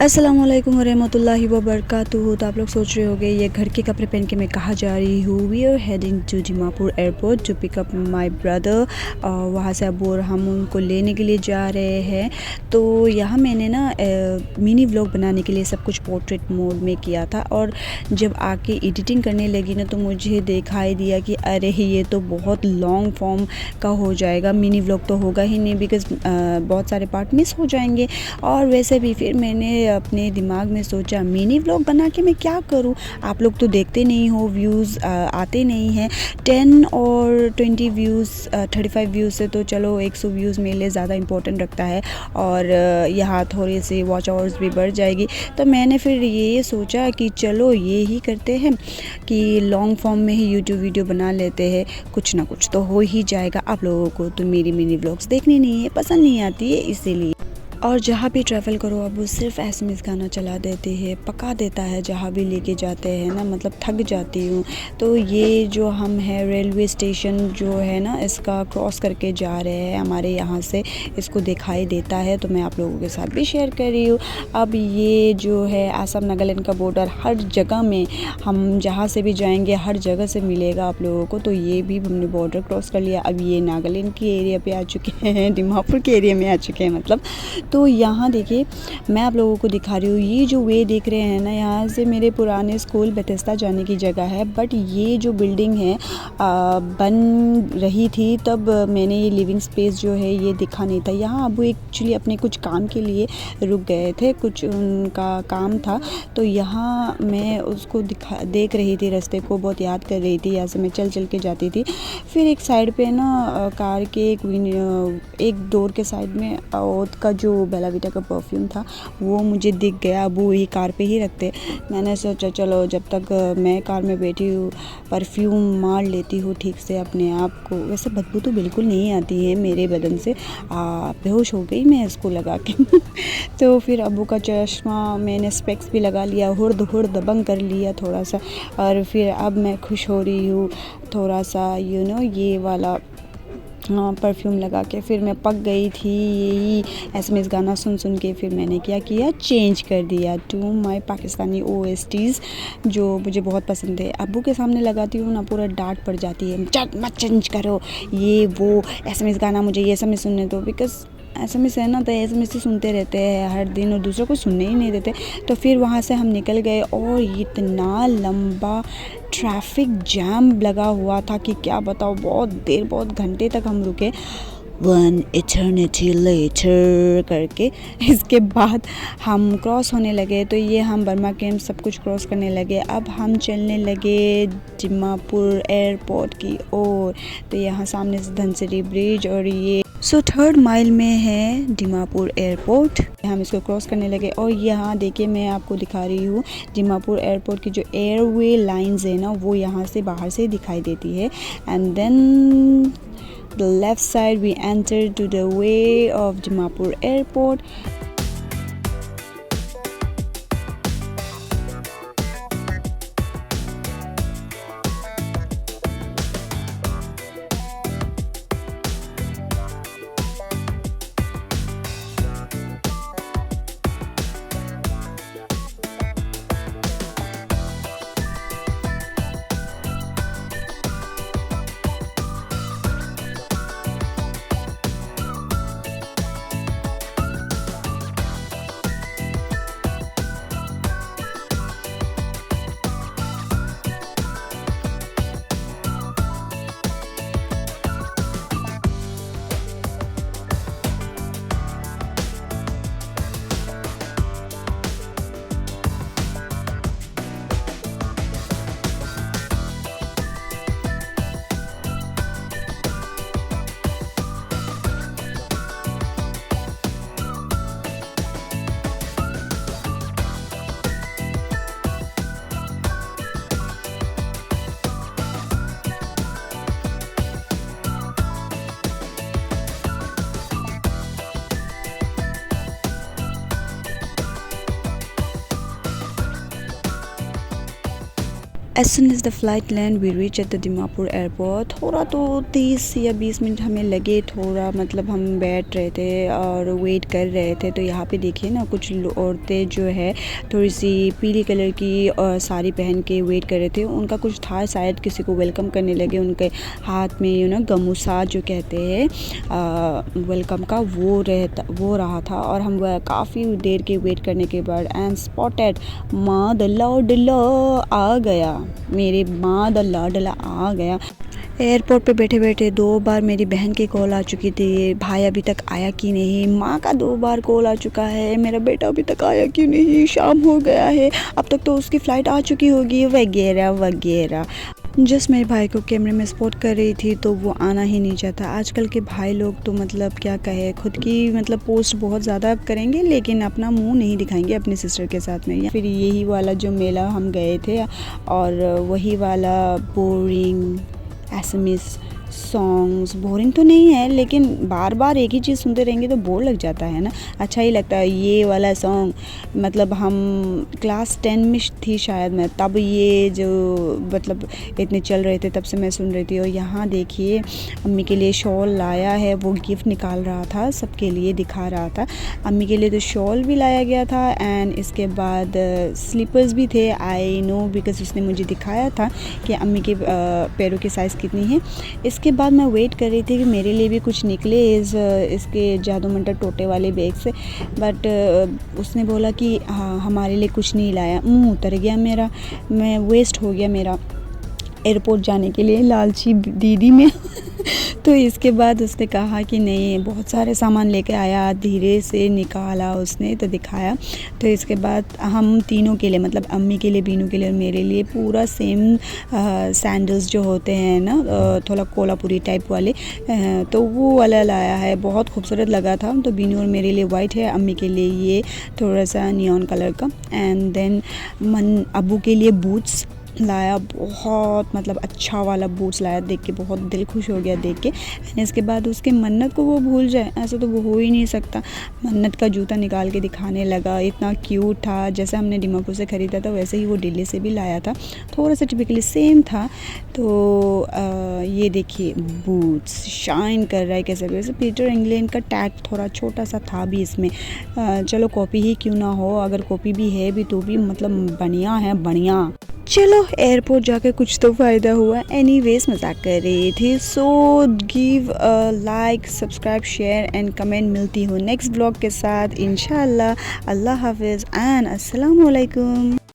अस्सलामुअलैकुम वरहमतुल्लाहि वबरकातुहू। तो आप लोग सोच रहे होंगे ये घर के कपड़े पहन के मैं कहाँ जा रही हूँ। We are heading to Dimapur airport to pick up my brother. वहाँ से अबू और हम उनको लेने के लिए जा रहे हैं। तो यहाँ मैंने ना मिनी व्लॉग बनाने के लिए सब कुछ पोर्ट्रेट मोड में किया था, और जब आके एडिटिंग करने लगी ना तो मुझे दिखाई दिया कि अरे ये तो बहुत लॉन्ग फॉर्म का हो जाएगा, मिनी व्लॉग तो होगा ही नहीं, बिकॉज़ बहुत सारे पार्ट मिस हो जाएंगे। और वैसे भी फिर मैंने अपने दिमाग में सोचा मिनी व्लॉग बना के मैं क्या करूं, आप लोग तो देखते नहीं हो, व्यूज़ आते नहीं हैं। 10 और 20 व्यूज़ 35 व्यूज़ से तो चलो 100 व्यूज़ मेरे लिए ज़्यादा इंपॉर्टेंट रखता है, और यहाँ थोड़ी सी वॉच आवर्स भी बढ़ जाएगी। तो मैंने फिर ये सोचा कि चलो ये ही करते हैं कि लॉन्ग फॉर्म में ही यूट्यूब वीडियो बना लेते हैं, कुछ ना कुछ तो हो ही जाएगा। आप लोगों को तो मेरी मिनी व्लॉग्स देखनी नहीं है, पसंद नहीं आती है इसीलिए। और जहाँ भी ट्रैवल करो अब वो सिर्फ एसएमएस गाना चला देते हैं, पका देता है जहाँ भी लेके जाते हैं ना, मतलब थक जाती हूँ। तो ये जो हम है रेलवे स्टेशन जो है ना, इसका क्रॉस करके जा रहे हैं हमारे यहाँ से, इसको दिखाई देता है, तो मैं आप लोगों के साथ भी शेयर कर रही हूँ। अब ये जो है आसाम नागालैंड का बॉर्डर, हर जगह में हम जहाँ से भी जाएंगे हर जगह से मिलेगा आप लोगों को। तो ये भी हमने बॉर्डर क्रॉस कर लिया, अब ये नागालैंड की एरिया पे आ चुके हैं, दीमापुर के एरिया में आ चुके हैं मतलब। तो यहाँ देखिए मैं आप लोगों को दिखा रही हूँ, ये जो वे देख रहे हैं ना, यहाँ से मेरे पुराने स्कूल बेथेस्दा जाने की जगह है। बट ये जो बिल्डिंग है बन रही थी तब मैंने ये लिविंग स्पेस जो है ये दिखा नहीं था। यहाँ अब वो एक्चुअली अपने कुछ काम के लिए रुक गए थे, कुछ उनका काम था, तो यहाँ मैं उसको देख रही थी, रास्ते को बहुत याद कर रही थी। यहाँ से मैं चल चल के जाती थी। फिर एक साइड पे ना कार के एक डोर के साइड में ओथ का जो बेला वीटा का परफ्यूम था वो मुझे दिख गया। अब वही कार पे ही रखते, मैंने सोचा चलो जब तक मैं कार में बैठी हूँ परफ्यूम मार लेती हूँ ठीक से अपने आप को। वैसे बदबू तो बिल्कुल नहीं आती है मेरे बदन से, बेहोश हो गई मैं इसको लगा के तो फिर अबू का चश्मा मैंने स्पेक्स भी लगा लिया, हुर्द हुर्द दबंग कर लिया थोड़ा सा, और फिर अब मैं खुश हो रही हूँ थोड़ा सा ये वाला परफ्यूम लगा के। फिर मैं पक गई थी यही एसएमएस गाना सुन सुन के। फिर मैंने क्या किया, चेंज कर दिया टू माय पाकिस्तानी ओएसटीज़ जो मुझे बहुत पसंद है। अब्बू के सामने लगाती हूँ ना पूरा डांट पड़ जाती है, चट मत चेंज करो ये वो एसएमएस गाना, मुझे ये एसएमएस सुनने दो। बिकॉज एसएमएस है ना, तो एसएमएस ही सुनते रहते हैं हर दिन और दूसरों को सुनने ही नहीं देते। तो फिर वहाँ से हम निकल गए और इतना लंबा ट्रैफिक जैम लगा हुआ था कि क्या बताओ, बहुत देर बहुत घंटे तक हम रुके, 1 eternity later करके। इसके बाद हम क्रॉस होने लगे, तो ये हम बर्मा कैंप सब कुछ क्रॉस करने लगे। अब हम चलने लगे दीमापुर एयरपोर्ट की ओर। तो यहाँ सामने से धनसिरी ब्रिज और ये 3rd माइल में है दीमापुर एयरपोर्ट। हम इसको क्रॉस करने लगे और यहाँ देखिए मैं आपको दिखा रही हूँ दीमापुर एयरपोर्ट की जो एयरवे लाइंस है ना, वो यहाँ से बाहर से दिखाई देती है। And then the left side we enter to the way of Dimapur Airport. As soon as the flight land, we reach at the Dimapur airport. थोड़ा तो 30 या 20 मिनट हमें लगे, थोड़ा मतलब हम बैठ रहे थे और वेट कर रहे थे। तो यहाँ पे देखिए ना, कुछ औरतें जो है थोड़ी सी पीली कलर की साड़ी पहन के वेट कर रहे थे। उनका कुछ था, शायद किसी को वेलकम करने लगे। उनके हाथ में गमूसा जो कहते हैं वेलकम का, वो रहा था। और हम काफ़ी देर के वेट करने के बाद एंड स्पॉटेड माँ दल्ला आ गया, मेरे माँ दल्ला आ गया। एयरपोर्ट पे बैठे बैठे 2 बार मेरी बहन की कॉल आ चुकी थी, भाई अभी तक आया कि नहीं। माँ का 2 बार कॉल आ चुका है, मेरा बेटा अभी तक आया क्यों नहीं, शाम हो गया है, अब तक तो उसकी फ़्लाइट आ चुकी होगी, वगैरह वगैरह। जस्ट मेरे भाई को कैमरे में स्पॉट कर रही थी तो वो आना ही नहीं चाहता। आजकल के भाई लोग तो मतलब क्या कहे, खुद की मतलब पोस्ट बहुत ज़्यादा करेंगे लेकिन अपना मुंह नहीं दिखाएंगे अपनी सिस्टर के साथ में। या फिर यही वाला जो मेला हम गए थे और वही वाला बोरिंग एसएमएस सॉन्ग्स, बोरिंग तो नहीं है लेकिन बार बार एक ही चीज़ सुनते रहेंगे तो बोर लग जाता है ना। अच्छा ही लगता है ये वाला सॉन्ग, मतलब हम क्लास 10 में थी शायद मैं, तब ये जो मतलब इतने चल रहे थे तब से मैं सुन रही थी। और यहाँ देखिए अम्मी के लिए शॉल लाया है, वो गिफ्ट निकाल रहा था, सबके लिए दिखा रहा था। अम्मी के लिए तो शॉल भी लाया गया था एंड इसके बाद स्लीपर्स भी थे। आई नो बिकॉज उसने मुझे दिखाया था कि अम्मी के पैरों की साइज़ कितनी है। इसके बाद मैं वेट कर रही थी कि मेरे लिए भी कुछ निकले इसके जादू मंतर टोटे वाले बैग से, बट उसने बोला कि हाँ हमारे लिए कुछ नहीं लाया। मुंह उतर गया मेरा, मैं वेस्ट हो गया मेरा एयरपोर्ट जाने के लिए लालची दीदी में। तो इसके बाद उसने कहा कि नहीं, बहुत सारे सामान लेके आया, धीरे से निकाला उसने तो दिखाया। तो इसके बाद हम तीनों के लिए, मतलब अम्मी के लिए, बीनू के लिए और मेरे लिए पूरा सेम सैंडल्स जो होते हैं ना थोड़ा कोल्हापुरी टाइप वाले, तो वो वाला लाया है। बहुत खूबसूरत लगा था। तो बीनू और मेरे लिए वाइट है, अम्मी के लिए ये थोड़ा सा नियॉन कलर का। एंड देन अब्बू के लिए बूट्स लाया, बहुत मतलब अच्छा वाला बूट्स लाया, देख के बहुत दिल खुश हो गया देख के। एंड इसके बाद उसके मन्नत को वो भूल जाए, ऐसा तो वो हो ही नहीं सकता। मन्नत का जूता निकाल के दिखाने लगा, इतना क्यूट था। जैसे हमने दीमापुर से ख़रीदा था वैसे ही वो दिल्ली से भी लाया था, थोड़ा सा टिपिकली सेम था। तो ये देखिए बूट्स शाइन कर रहा है कैसे, वैसे पीटर इंग्लैंड का टैग थोड़ा छोटा सा था भी इसमें। चलो कॉपी ही क्यों ना हो, अगर कॉपी भी है भी तो भी मतलब बढ़िया है, बढ़िया। चलो एयरपोर्ट जाकर कुछ तो फ़ायदा हुआ। एनीवेज मजाक कर रही थी। So give like, subscribe, share and comment. मिलती हूँ नेक्स्ट ब्लॉग के साथ इंशाल्लाह। अल्लाह हाफिज़ एंड अस्सलाम वालेकुम।